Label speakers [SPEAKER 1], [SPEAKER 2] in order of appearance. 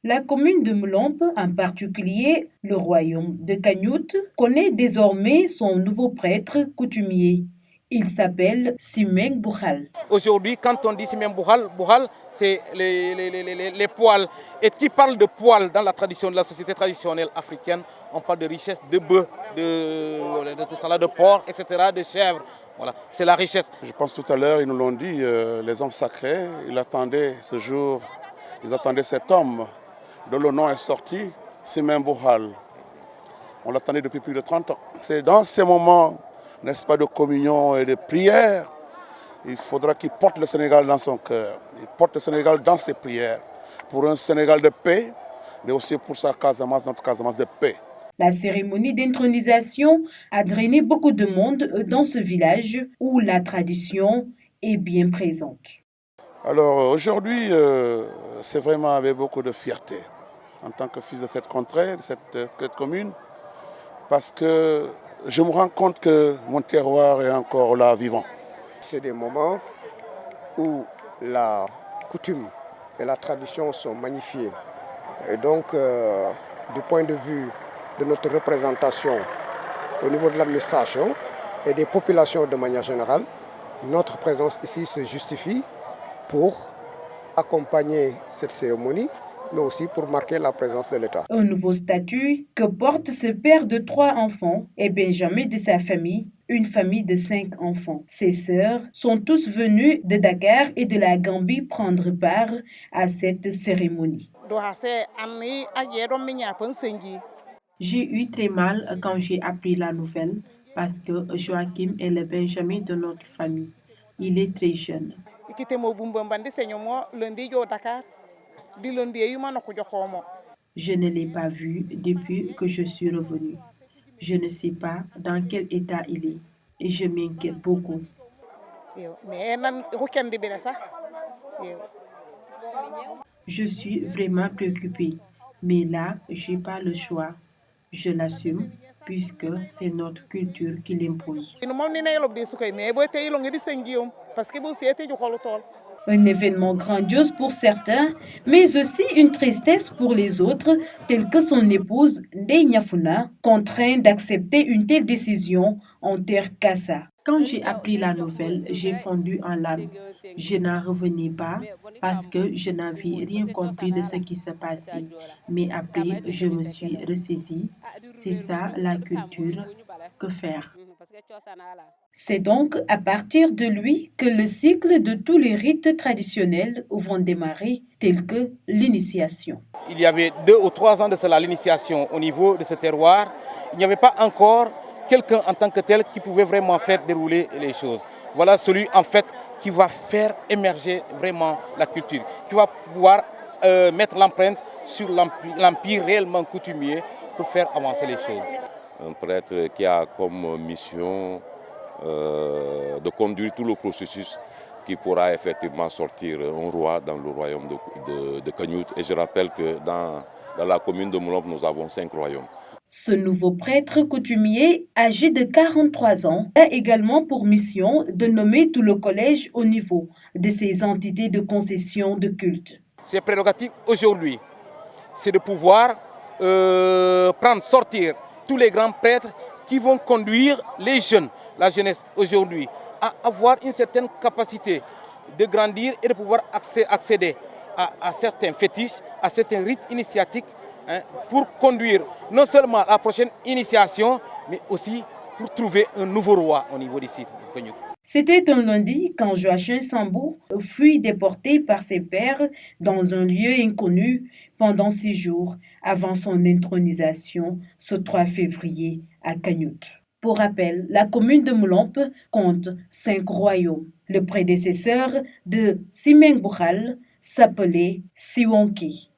[SPEAKER 1] La commune de Mlomp, en particulier le royaume de Kagnout, connaît désormais son nouveau prêtre coutumier. Il s'appelle Simeng Boukhal.
[SPEAKER 2] Aujourd'hui, quand on dit Simeng Boukhal, Boukhal, c'est les poils. Et qui parle de poils dans la tradition de la société traditionnelle africaine, on parle de richesse de bœuf, de salade de porc, etc., de chèvre. Voilà, c'est la richesse.
[SPEAKER 3] Je pense tout à l'heure, ils nous l'ont dit, les hommes sacrés, ils attendaient ce jour, ils attendaient cet homme dont le nom est sorti, Simeng Boukhal. On l'attendait depuis plus de 30 ans. C'est dans ces moments, n'est-ce pas, de communion et de prière, il faudra qu'il porte le Sénégal dans son cœur. Il porte le Sénégal dans ses prières pour un Sénégal de paix, mais aussi pour sa Casamance, notre Casamance de paix.
[SPEAKER 1] La cérémonie d'intronisation a drainé beaucoup de monde dans ce village où la tradition est bien présente.
[SPEAKER 3] Alors aujourd'hui, c'est vraiment avec beaucoup de fierté en tant que fils de cette contrée, de cette commune, parce que je me rends compte que mon terroir est encore là, vivant.
[SPEAKER 4] C'est des moments où la coutume et la tradition sont magnifiées. Et donc, du point de vue de notre représentation au niveau de l'administration et des populations de manière générale, notre présence ici se justifie pour accompagner cette cérémonie, mais aussi pour marquer la présence de l'État.
[SPEAKER 1] Un nouveau statut que porte ce père de 3 enfants et Benjamin de sa famille, une famille de 5 enfants. Ses sœurs sont tous venues de Dakar et de la Gambie prendre part à cette cérémonie.
[SPEAKER 5] J'ai eu très mal quand j'ai appris la nouvelle parce que Joachim est le Benjamin de notre famille. Il est très jeune. Je ne l'ai pas vu depuis que je suis revenue. Je ne sais pas dans quel état il est et je m'inquiète beaucoup. Je suis vraiment préoccupée, mais là, je n'ai pas le choix. Je l'assume puisque c'est notre culture qui l'impose.
[SPEAKER 1] Un événement grandiose pour certains, mais aussi une tristesse pour les autres, telle que son épouse Ndeye Niafuna, contrainte d'accepter une telle décision en terre Kassa.
[SPEAKER 5] Quand j'ai appris la nouvelle, j'ai fondu en larmes. Je n'en revenais pas parce que je n'avais rien compris de ce qui se passait. Mais après, je me suis ressaisie. C'est ça la culture. Que faire?
[SPEAKER 1] C'est donc à partir de lui que le cycle de tous les rites traditionnels vont démarrer, tels que l'initiation.
[SPEAKER 2] Il y avait 2 ou 3 ans de cela, l'initiation au niveau de ce terroir. Il n'y avait pas encore quelqu'un en tant que tel qui pouvait vraiment faire dérouler les choses. Voilà celui en fait qui va faire émerger vraiment la culture, qui va pouvoir mettre l'empreinte sur l'empire réellement coutumier pour faire avancer les choses.
[SPEAKER 6] Un prêtre qui a comme mission de conduire tout le processus qui pourra effectivement sortir un roi dans le royaume de Kagnout. Et je rappelle que dans la commune de Mlomp, nous avons 5 royaumes.
[SPEAKER 1] Ce nouveau prêtre coutumier, âgé de 43 ans, a également pour mission de nommer tout le collège au niveau de ces entités de concession de culte.
[SPEAKER 2] Ses prérogatives aujourd'hui, c'est de pouvoir sortir tous les grands prêtres qui vont conduire les jeunes, la jeunesse aujourd'hui, à avoir une certaine capacité de grandir et de pouvoir accéder à certains fétiches, à certains rites initiatiques, pour conduire non seulement la prochaine initiation, mais aussi pour trouver un nouveau roi au niveau d'ici.
[SPEAKER 1] C'était un lundi quand Joachim Sambou fut déporté par ses pairs dans un lieu inconnu pendant 6 jours avant son intronisation ce 3 février à Kagnout. Pour rappel, la commune de Mlomp compte 5 royaumes. Le prédécesseur de Simeng Boukhal s'appelait Siwonki.